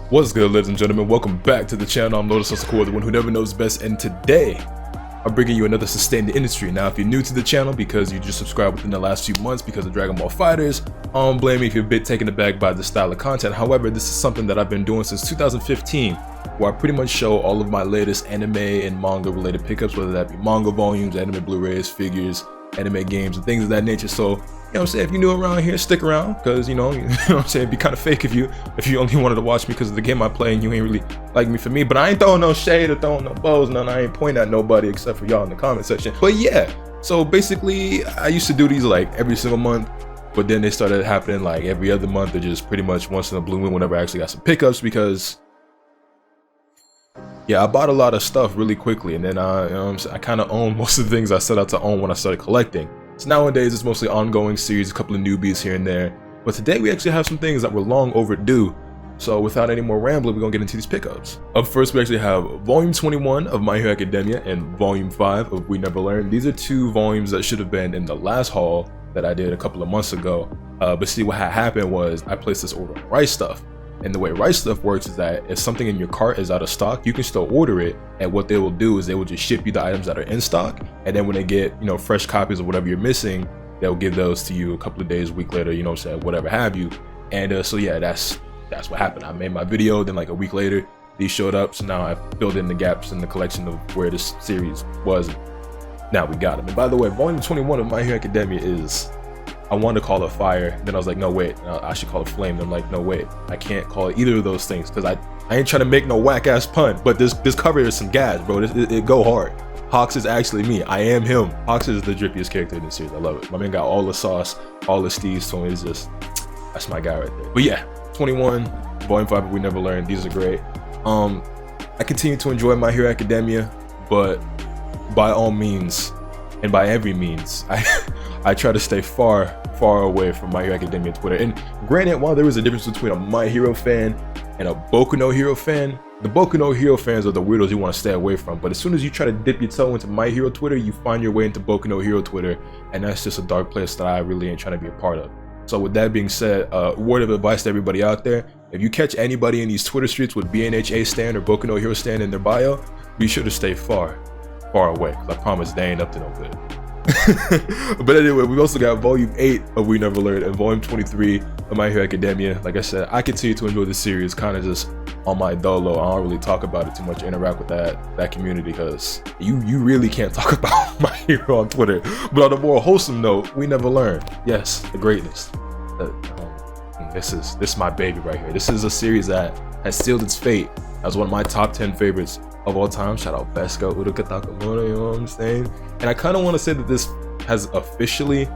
What's good, ladies and gentlemen? Welcome back to the channel. I'm Lotus Cool, the one who never knows best, and today I'm bringing you another sustained industry. Now, if you're new to the channel because you just subscribed within the last few months because of Dragon Ball FighterZ, I don't blame you if you're a bit taken aback by the style of content. However, this is something that I've been doing since 2015, where I pretty much show all of my latest anime and manga related pickups, whether that be manga volumes, anime Blu-rays, figures, anime games, and things of that nature. So, you know what I'm saying, if you're new around here, stick around, because you know what I'm saying, it'd be kind of fake if you only wanted to watch me because of the game I play and you ain't really like me for me. But I ain't throwing no shade or throwing no bows, none. I ain't pointing at nobody except for y'all in the comment section. But yeah, so basically I used to do these like every single month, but then they started happening like every other month, or just pretty much once in a blue moon whenever I actually got some pickups, because yeah, I bought a lot of stuff really quickly, and then I kind of own most of the things I set out to own when I started collecting. So nowadays it's mostly ongoing series, a couple of newbies here and there. But today we actually have some things that were long overdue. So without any more rambling, we're gonna get into these pickups. Up first, we actually have Volume 21 of My Hero Academia and Volume 5 of We Never Learn. These are two volumes that should have been in the last haul that I did a couple of months ago. But see, what had happened was I placed this order on Right Stuff. And the way Right Stuff works is that if something in your cart is out of stock, you can still order it, and what they will do is they will just ship you the items that are in stock, and then when they get, you know, fresh copies of whatever you're missing, they'll give those to you a couple of days, a week later, you know what I'm saying, whatever have you. And so yeah, that's what happened. I made my video, then like a week later these showed up, so now I filled in the gaps in the collection of where this series was. Now we got them. And by the way, Volume 21 of My Hero Academia is, I wanted to call it fire, then I was like, no wait, I should call it flame. Then I'm like, no wait, I can't call it either of those things, because I ain't trying to make no whack ass pun, but this cover is some gas, bro. It go hard. Hawks is actually me. I am him. Hawks is the drippiest character in this series. I love it. My man got all the sauce, all the steez, so it's just, that's my guy right there. But yeah, 21, Volume 5 of We Never Learn. These are great. I continue to enjoy My Hero Academia, but by all means, and by every means, I try to stay far away from My Hero Academia Twitter. And granted, while there is a difference between a My Hero fan and a Boku no Hero fan, the Boku no Hero fans are the weirdos you want to stay away from. But as soon as you try to dip your toe into My Hero Twitter, you find your way into Boku no Hero Twitter, and that's just a dark place that I really ain't trying to be a part of. So with that being said, word of advice to everybody out there: if you catch anybody in these Twitter streets with BNHA stand or Boku no Hero stand in their bio, be sure to stay far away, because I promise they ain't up to no good. But anyway, we've also got Volume 8 of We Never Learned and Volume 23 of My Hero Academia. Like I said, I continue to enjoy this series kind of just on my dolo. I don't really talk about it too much, interact with that community, because you really can't talk about My Hero on Twitter. But on a more wholesome note, We Never Learn. Yes, the greatness. This is my baby right here. This is a series that has sealed its fate as one of my top 10 favorites of all time. Shout out Besko, Uruka Takamura, you know what I'm saying? And I kind of want to say that this has officially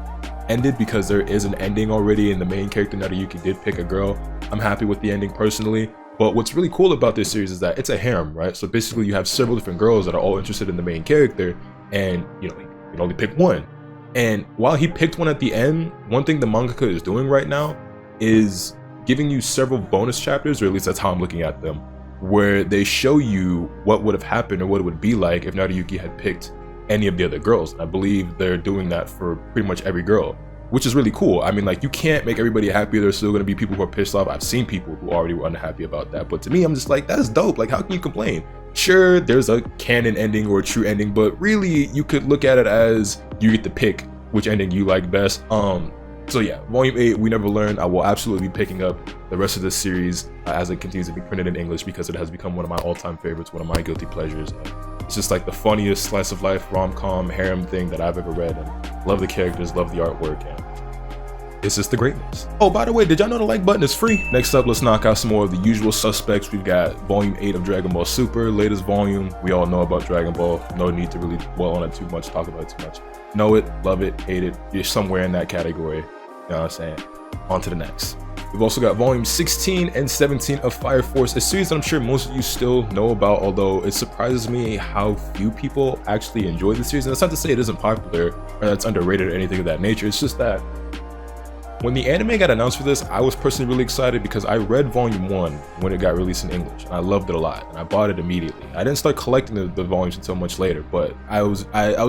ended, because there is an ending already, and the main character Naruyuki did pick a girl. I'm happy with the ending personally. But what's really cool about this series is that it's a harem, right? So basically you have several different girls that are all interested in the main character, and you know, you can only pick one. And while he picked one at the end, one thing the mangaka is doing right now is giving you several bonus chapters, or at least that's how I'm looking at them, where they show you what would have happened or what it would be like if Naruyuki had picked any of the other girls. I believe they're doing that for pretty much every girl, which is really cool. I mean, like, you can't make everybody happy. There's still going to be people who are pissed off. I've seen people who already were unhappy about that, but to me, I'm just like, that's dope. Like, how can you complain? Sure, there's a canon ending or a true ending, but really you could look at it as you get to pick which ending you like best. So yeah, Volume 8, We Never Learn. I will absolutely be picking up the rest of this series as it continues to be printed in English, because it has become one of my all-time favorites, one of my guilty pleasures. It's just like the funniest slice of life rom-com harem thing that I've ever read, and love the characters, love the artwork, and it's just the greatness. Oh, by the way, did y'all know the like button is free? Next up, let's knock out some more of the usual suspects. We've got Volume 8 of Dragon Ball Super, latest volume. We all know about Dragon Ball. No need to really dwell on it too much, talk about it too much. Know it, love it, hate it. You're somewhere in that category. You know what I'm saying? On to the next. We've also got Volume 16 and 17 of Fire Force, a series that I'm sure most of you still know about, although it surprises me how few people actually enjoy the series. And that's not to say it isn't popular or that it's underrated or anything of that nature. It's just that when the anime got announced for this, I was personally really excited because I read Volume 1 when it got released in English, and I loved it a lot, and I bought it immediately. I didn't start collecting the volumes until much later, but I was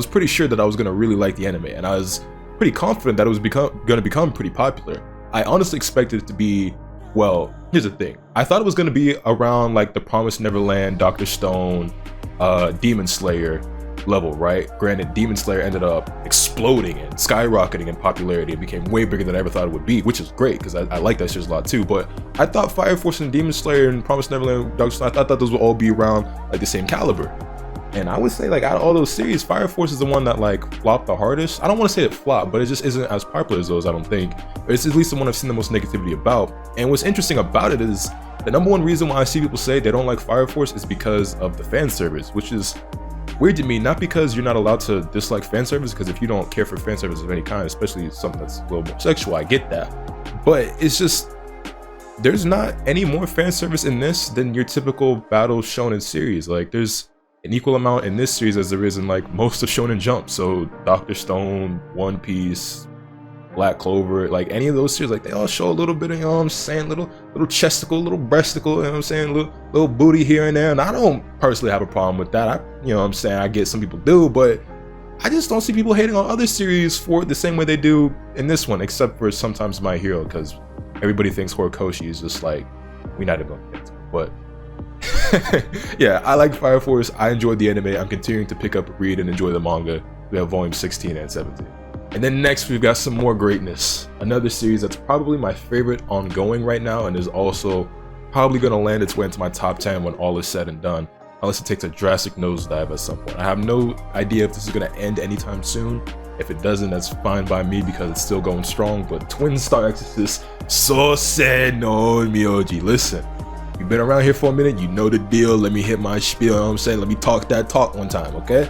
pretty sure that I was going to really like the anime, and I was pretty confident that it was going to become pretty popular. I honestly expected it to be Well, here's the thing. I thought it was gonna be around like the Promised Neverland, Dr. Stone, Demon Slayer level, right? Granted, Demon Slayer ended up exploding and skyrocketing in popularity and became way bigger than I ever thought it would be, which is great because I like that shit a lot too. But I thought Fire Force and Demon Slayer and Promised Neverland, Dr. Stone, I thought those would all be around like the same caliber. And I would say, like, out of all those series, Fire Force is the one that like flopped the hardest. I don't want to say it flopped, but it just isn't as popular as those, I don't think. It's at least the one I've seen the most negativity about. And what's interesting about it is the #1 reason why I see people say they don't like Fire Force is because of the fan service, which is weird to me. Not because you're not allowed to dislike fan service, because if you don't care for fan service of any kind, especially something that's a little more sexual, I get that. But it's just, there's not any more fan service in this than your typical battle shonen series. Like, there's an equal amount in this series as there is in like most of Shonen Jump. So Dr. Stone, One Piece, Black Clover, like any of those series, like they all show a little bit of, you know what I'm saying, little chesticle, little breasticle, you know what I'm saying, little booty here and there. And I don't personally have a problem with that. You know what I'm saying, I get some people do, but I just don't see people hating on other series for it the same way they do in this one, except for sometimes My Hero, because everybody thinks Horikoshi is just like, we're not even gonna get into it, but yeah, I like Fire Force. I enjoyed the anime. I'm continuing to pick up, read, and enjoy the manga. We have volume 16 and 17. And then next, we've got some more greatness. Another series that's probably my favorite ongoing right now, and is also probably going to land its way into my top 10 when all is said and done, unless it takes a drastic nosedive at some point. I have no idea if this is going to end anytime soon. If it doesn't, that's fine by me because it's still going strong. But Twin Star Exorcist Sosei no Myoji. Listen. You've been around here for a minute, you know the deal. Let me hit my spiel, you know what I'm saying? Let me talk that talk one time, okay?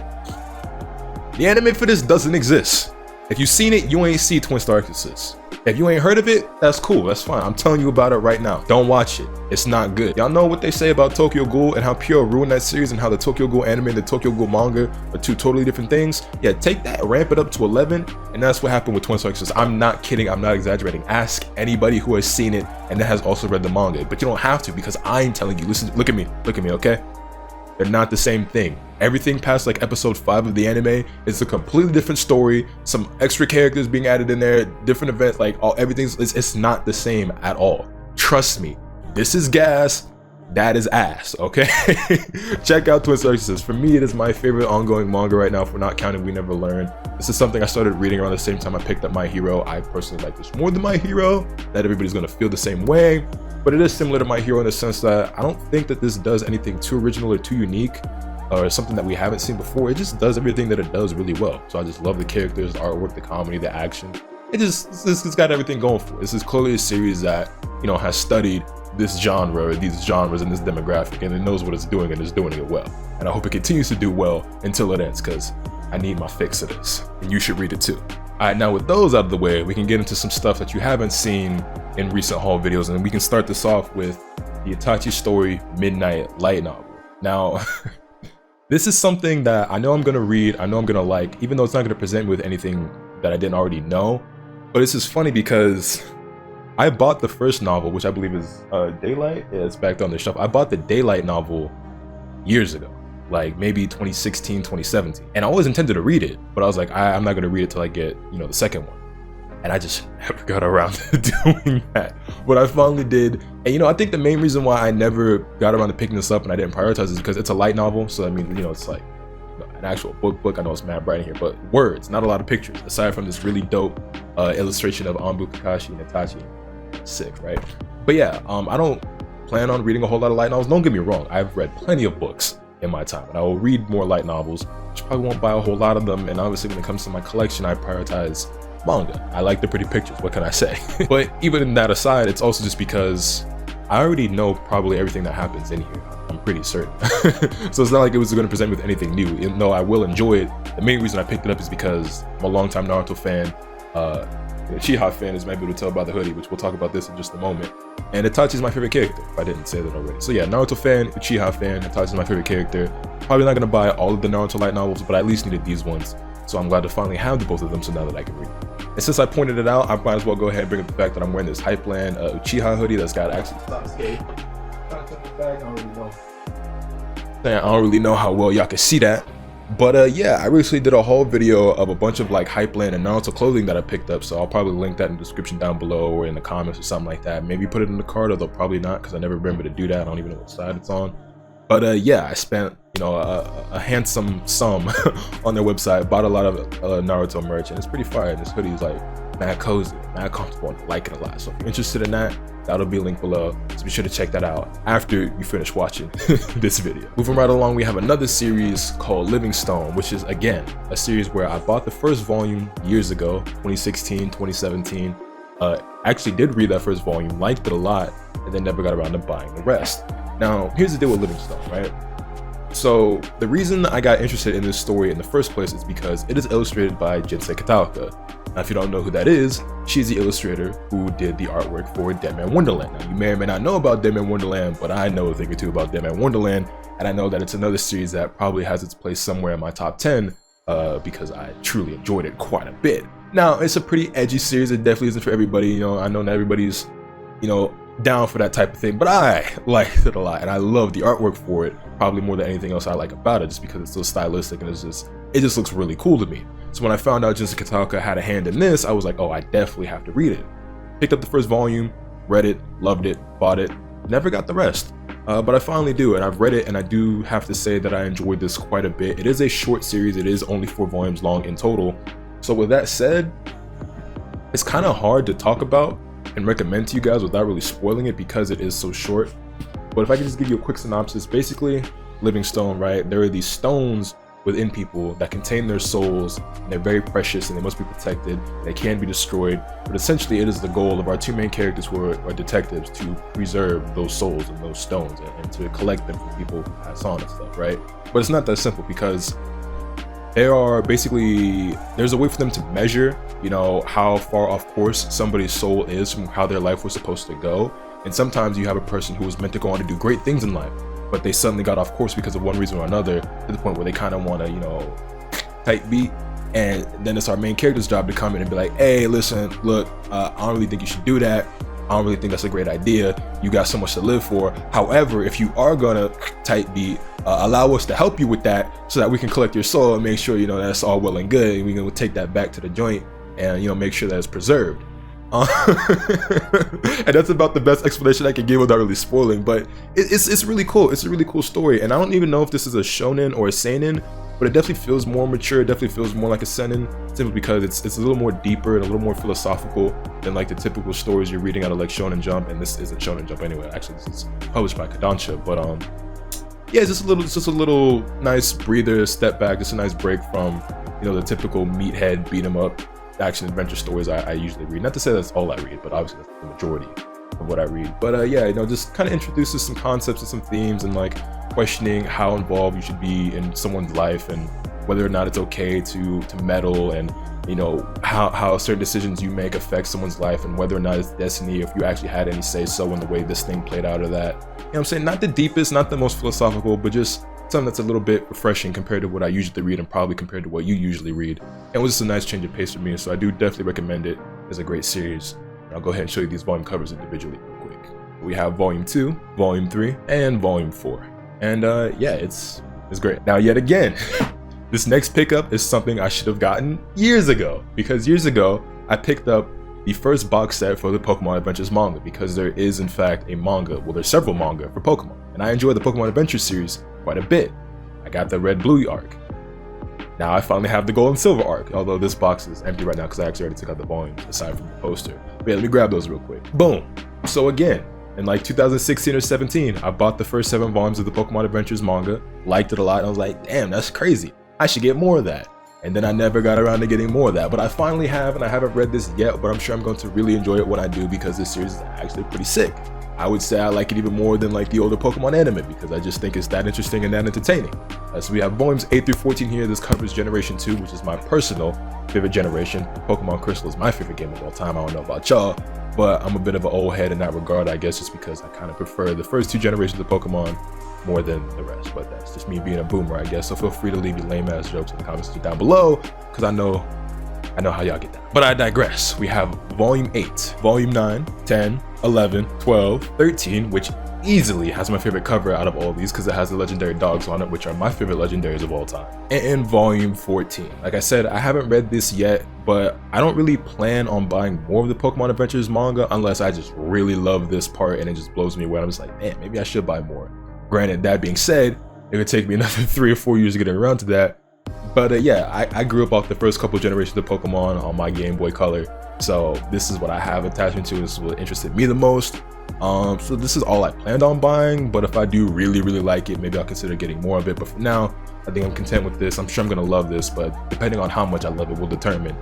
The anime for this doesn't exist. If you've seen it, you ain't see Twin Star Exorcist. If you ain't heard of it, that's cool, that's fine. I'm telling you about it right now. Don't watch it. It's not good. Y'all know what they say about Tokyo Ghoul and how Pure ruined that series, and how the Tokyo Ghoul anime and the Tokyo Ghoul manga are two totally different things? Yeah, take that, ramp it up to 11, and that's what happened with Twin Star Exorcist. I'm not kidding, I'm not exaggerating. Ask anybody who has seen it and that has also read the manga, but you don't have to, because I'm telling you. Listen, look at me, okay? They're not the same thing. Everything past like episode 5 of the anime is a completely different story, some extra characters being added in there, different events, like everything's, it's not the same at all. Trust me, this is gas, that is ass, okay? Check out Twin Star Exorcist. For me, it is my favorite ongoing manga right now, if we're not counting We Never Learn. This is something I started reading around the same time I picked up My Hero. I personally like this more than My Hero. Not everybody's gonna feel the same way, but it is similar to My Hero in the sense that I don't think that this does anything too original or too unique, or something that we haven't seen before. It just does everything that it does really well. So I just love the characters, the artwork, the comedy, the action. It's got everything going for it. This is clearly a series that, you know, has studied this genre, or these genres and this demographic, and it knows what it's doing and is doing it well. And I hope it continues to do well until it ends, because I need my fix of this, and you should read it too. Alright, now with those out of the way, we can get into some stuff that you haven't seen in recent haul videos, and we can start this off with the Itachi Story Midnight Light Novel. Now, this is something that I know I'm going to read, I know I'm going to like, even though it's not going to present me with anything that I didn't already know. But this is funny because I bought the first novel, which I believe is Daylight. Yeah, it's back on the shelf. I bought the Daylight novel years ago, like maybe 2016, 2017. And I always intended to read it, but I was like, I'm not going to read it till I get, you know, the second one. And I just never got around to doing that. But I finally did. And, you know, I think the main reason why I never got around to picking this up and I didn't prioritize is because it's a light novel. So, I mean, you know, it's like an actual book. I know it's mad bright in here, but words, not a lot of pictures, aside from this really dope illustration of Anbu, Kakashi, and Itachi. Sick, right? But yeah, I don't plan on reading a whole lot of light novels. Don't get me wrong, I've read plenty of books in my time, and I will read more light novels, which probably won't buy a whole lot of them. And obviously when it comes to my collection, I prioritize manga. I like the pretty pictures, what can I say? But even that aside, it's also just because I already know probably everything that happens in here. I'm pretty certain. So it's not like it was going to present me with anything new, even though I will enjoy it. The main reason I picked it up is because I'm a longtime Naruto fan, Uchiha fan, as you might be able to tell by the hoodie, which we'll talk about this in just a moment. And Itachi's my favorite character, if I didn't say that already. So yeah, Naruto fan, Uchiha fan, Itachi's my favorite character. Probably not going to buy all of the Naruto light novels, but I at least needed these ones. So I'm glad to finally have the both of them, so now that I can read them. And since I pointed it out, I might as well go ahead and bring up the fact that I'm wearing this Hypeland Uchiha hoodie that's got actually I don't really know how well y'all can see that, But yeah, I recently did a whole video of a bunch of like Hypeland and Naruto clothing that I picked up, so I'll probably link that in the description down below or in the comments or something like that. Maybe put it in the card, although probably not because I never remember to do that. I don't even know what side it's on. But yeah, I spent, you know, a handsome sum on their website, bought a lot of Naruto merch, and it's pretty fire. This hoodie is like mad cozy, mad comfortable, and I like it a lot. So if you're interested in that, that'll be linked below, so be sure to check that out after you finish watching this video. Moving right along, we have another series called Livingstone, which is again a series where I bought the first volume years ago, 2016, 2017. Actually did read that first volume, liked it a lot, and then never got around to buying the rest. Now, here's the deal with Livingstone, right? So the reason I got interested in this story in the first place is because it is illustrated by Jinsei Kataoka. Now, if you don't know who that is, she's the illustrator who did the artwork for Dead Man Wonderland. Now, you may or may not know about Dead Man Wonderland, but I know a thing or two about Dead Man Wonderland, and I know that it's another series that probably has its place somewhere in my top 10 because I truly enjoyed it quite a bit. Now, it's a pretty edgy series. It definitely isn't for everybody. You know, I know not everybody's, you know, down for that type of thing, but I liked it a lot, and I love the artwork for it probably more than anything else I like about it, just because it's so stylistic and it just looks really cool to me. So when I found out Jinsei Kataoka had a hand in this, I was like, oh, I definitely have to read it. Picked up the first volume, read it, loved it, bought it, never got the rest, but I finally do, and I've read it, and I do have to say that I enjoyed this quite a bit. It is a short series. It is only 4 volumes long in total. So with that said, it's kind of hard to talk about and recommend to you guys without really spoiling it because it is so short. But if I could just give you a quick synopsis, basically Livingstone, right? There are these stones within people that contain their souls, and they're very precious and they must be protected. They can be destroyed, but essentially it is the goal of our 2 main characters who are detectives to preserve those souls and those stones and to collect them from people who pass on and stuff, right? But it's not that simple because there's a way for them to measure, you know, how far off course somebody's soul is from how their life was supposed to go. And sometimes you have a person who was meant to go on to do great things in life, but they suddenly got off course because of one reason or another, to the point where they kind of want to, you know, type beat. And then it's our main character's job to come in and be like, hey, listen, look, I don't really think you should do that. I don't really think that's a great idea. You got so much to live for. However, if you are gonna type beat, allow us to help you with that so that we can collect your soul and make sure, you know, that's all well and good, and we can take that back to the joint and, you know, make sure that it's preserved. And that's about the best explanation I can give without really spoiling, but it's really cool. It's a really cool story, and I don't even know if this is a shonen or a seinen, but it definitely feels more mature. It definitely feels more like a seinen, simply because it's a little more deeper and a little more philosophical than like the typical stories you're reading out of like Shonen Jump, and this isn't Shonen Jump anyway. Actually, this is published by Kodansha, but yeah, it's just a little nice breather, step back, just a nice break from, you know, the typical meathead beat 'em up action adventure stories I usually read. Not to say that's all I read, but obviously that's the majority of what I read. But yeah, you know, just kind of introduces some concepts and some themes, and like questioning how involved you should be in someone's life, and whether or not it's okay to meddle, and, you know, how certain decisions you make affect someone's life, and whether or not it's destiny, if you actually had any say so in the way this thing played out or that. You know what I'm saying? Not the deepest, not the most philosophical, but just something that's a little bit refreshing compared to what I usually read, and probably compared to what you usually read. And it was just a nice change of pace for me, so I do definitely recommend it. It's a great series. I'll go ahead and show you these volume covers individually real quick. We have volume 2, volume 3, and volume 4. And yeah, it's great. Now, yet again, this next pickup is something I should have gotten years ago, because years ago I picked up the first box set for the Pokemon Adventures manga, because there is in fact a manga, well, there's several manga for Pokemon, and I enjoy the Pokemon Adventures series quite a bit. I got the Red Blue arc. Now I finally have the Gold and Silver arc, although this box is empty right now because I actually already took out the volumes aside from the poster. But yeah, let me grab those real quick. Boom. So again, in like 2016 or 17, I bought the first 7 volumes of the Pokemon Adventures manga, liked it a lot, and I was like, damn, that's crazy. I should get more of that. And then I never got around to getting more of that, but I finally have, and I haven't read this yet, but I'm sure I'm going to really enjoy it when I do, because this series is actually pretty sick. I would say I like it even more than like the older Pokemon anime, because I just think it's that interesting and that entertaining. So we have volumes 8 through 14 here. This covers Generation 2, which is my personal favorite generation. Pokemon Crystal is my favorite game of all time. I don't know about y'all, but I'm a bit of an old head in that regard, I guess, just because I kind of prefer the first 2 generations of Pokemon more than the rest. But that's just me being a boomer, I guess. So feel free to leave your lame ass jokes in the comments down below, because I know how y'all get down. But I digress. We have volume 8, volume 9, 10, 11, 12, 13, which easily has my favorite cover out of all these because it has the legendary dogs on it, which are my favorite legendaries of all time. And in volume 14, like I said, I haven't read this yet, but I don't really plan on buying more of the Pokemon Adventures manga unless I just really love this part and it just blows me away. I'm just like, man, maybe I should buy more. Granted, that being said, it would take me another 3 or 4 years to get around to that. But yeah, I grew up off the first couple generations of Pokemon on my Game Boy Color, so this is what I have attachment to. This is what interested me the most. So this is all I planned on buying, but if I do really like it, maybe I'll consider getting more of it. But for now, I think I'm content with this. I'm sure I'm gonna love this, but depending on how much I love it will determine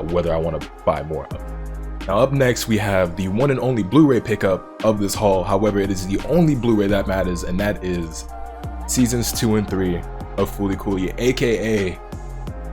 whether I want to buy more of it. Now up next, we have the one and only Blu-ray pickup of this haul. However, it is the only Blu-ray that matters, and that is Seasons 2 and 3 of Fooly Cooly, aka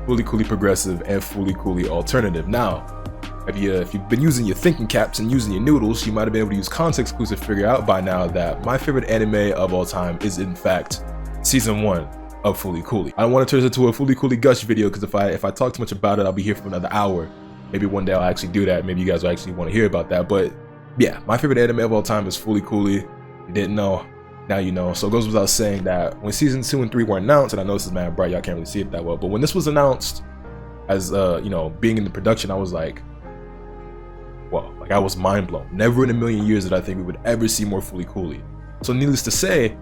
Fooly Cooly Progressive and Fooly Cooly Alternative. Now, if you've been using your thinking caps and using your noodles, you might have been able to use context clues to figure out by now that my favorite anime of all time is in fact Season 1 of Fooly Cooly. I don't want to turn this into a Fooly Cooly gush video because if I talk too much about it, I'll be here for another hour. Maybe one day I'll actually do that. Maybe you guys will actually want to hear about that. But yeah, my favorite anime of all time is Fooly Cooly. You didn't know, now you know. So it goes without saying that when Season 2 and 3 were announced, and I know this is mad bright, y'all can't really see it that well, but when this was announced as being in the production, I was like, well, like I was mind blown. Never in a million years did I think we would ever see more Fooly Cooly. So needless to say,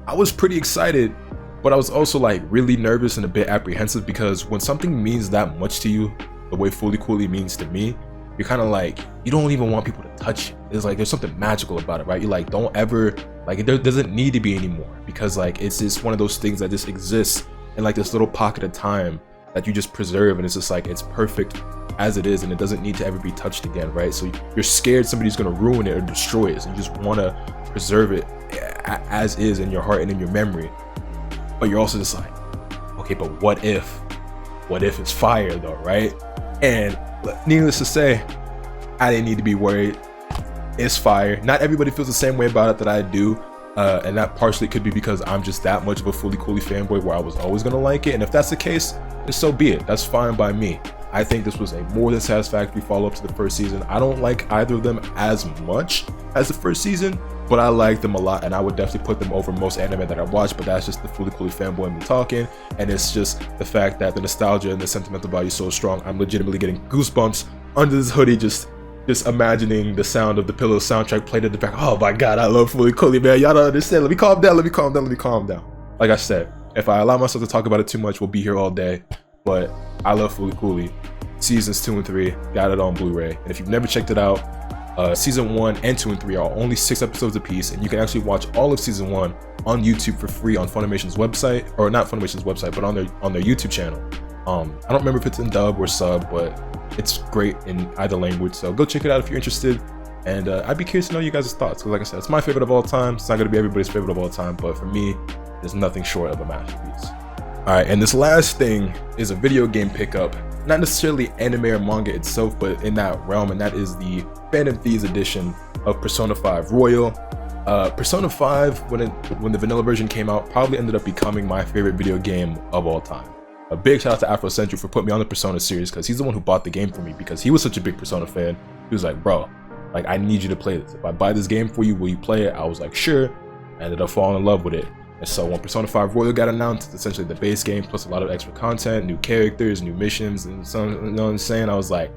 I was pretty excited, but I was also like really nervous and a bit apprehensive because when something means that much to you, the way Fooly Cooly means to me, you're kind of like, you don't even want people to touch it. It's like there's something magical about it, right? You're like, don't ever, like it doesn't need to be anymore because like it's just one of those things that just exists in like this little pocket of time that you just preserve, and it's just like it's perfect as it is and it doesn't need to ever be touched again, right? So you're scared somebody's gonna ruin it or destroy it, so you just want to preserve it as is in your heart and in your memory. But you're also just like, okay, but what if it's fire though, right? And needless to say, I didn't need to be worried. It's fire. Not everybody feels the same way about it that I do, and that partially could be because I'm just that much of a Fooly Cooly fanboy where I was always gonna like it, and if that's the case, then so be it. That's fine by me. I think this was a more than satisfactory follow-up to the first season. I don't like either of them as much as the first season, but I like them a lot, and I would definitely put them over most anime that I watch, but that's just the Fooly Cooly fanboy in me talking, and it's just the fact that the nostalgia and the sentimental value is so strong. I'm legitimately getting goosebumps under this hoodie just imagining the sound of the Pillow soundtrack played in the back. Oh my god, I love Fooly Cooly, man. Y'all don't understand. Let me calm down. Like I said, if I allow myself to talk about it too much, we'll be here all day. But I love Fooly Cooly. Seasons 2 and 3, got it on Blu-ray. And if you've never checked it out, Season 1 and 2 and 3 are only 6 episodes apiece, and you can actually watch all of Season 1 on YouTube for free on Funimation's website, or not Funimation's website, but on their YouTube channel. I don't remember if it's in dub or sub, but it's great in either language, so go check it out if you're interested. And I'd be curious to know you guys' thoughts, because like I said, it's my favorite of all time. It's not going to be everybody's favorite of all time, but for me, there's nothing short of a masterpiece. Alright, and this last thing is a video game pickup, not necessarily anime or manga itself, but in that realm, and that is the Phantom Thieves edition of Persona 5 Royal. Persona 5, when the vanilla version came out, probably ended up becoming my favorite video game of all time. A big shout out to Afro Century for putting me on the Persona series, because he's the one who bought the game for me, because he was such a big Persona fan. He was like, bro, like I need you to play this. If I buy this game for you, will you play it? I was like, sure. I ended up falling in love with it. And so when Persona 5 Royal got announced, it's essentially the base game plus a lot of extra content, new characters, new missions, and so, you know what I'm saying? I was like,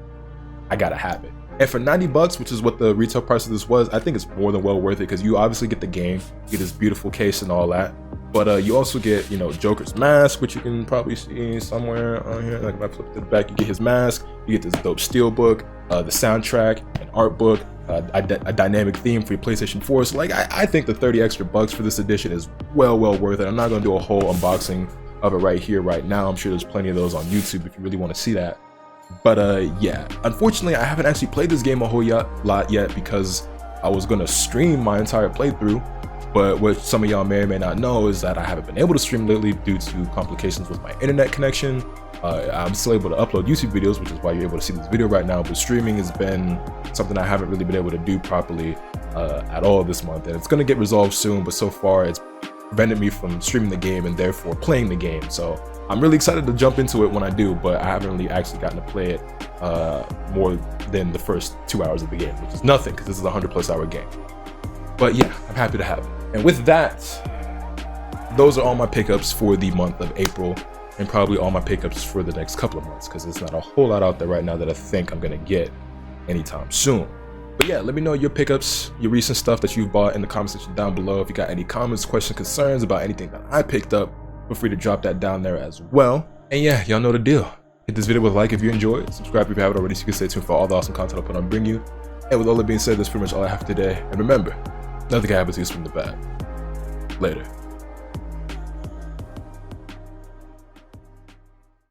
I gotta have it. And for $90, which is what the retail price of this was, I think it's more than well worth it, because you obviously get the game, you get this beautiful case and all that, but you also get, you know, Joker's mask, which you can probably see somewhere on here. Like if I flip to the back, you get his mask, you get this dope steelbook, the soundtrack, an art book, a dynamic theme for your PlayStation 4. So like I think the 30 extra bucks for this edition is well worth it. I'm not gonna do a whole unboxing of it right here, right now. I'm sure there's plenty of those on YouTube if you really want to see that. But yeah, unfortunately I haven't actually played this game a whole lot yet, because I was gonna stream my entire playthrough. But what some of y'all may or may not know is that I haven't been able to stream lately due to complications with my internet connection. I'm still able to upload YouTube videos, which is why you're able to see this video right now, but streaming has been something I haven't really been able to do properly at all this month, and it's going to get resolved soon, but so far it's prevented me from streaming the game and therefore playing the game. So I'm really excited to jump into it when I do, but I haven't really actually gotten to play it more than the first 2 hours of the game, which is nothing because this is a 100+ hour game. But yeah, I'm happy to have it. And with that, those are all my pickups for the month of April, and probably all my pickups for the next couple of months, because there's not a whole lot out there right now that I think I'm gonna get anytime soon. But yeah, let me know your pickups, your recent stuff that you've bought in the comment section down below. If you got any comments, questions, concerns about anything that I picked up, feel free to drop that down there as well. And yeah, y'all know the deal. Hit this video with a like if you enjoyed, subscribe if you haven't already so you can stay tuned for all the awesome content I'll put on bring you. And with all that being said, that's pretty much all I have today. And remember, nothing can happen to you from the bad. Later.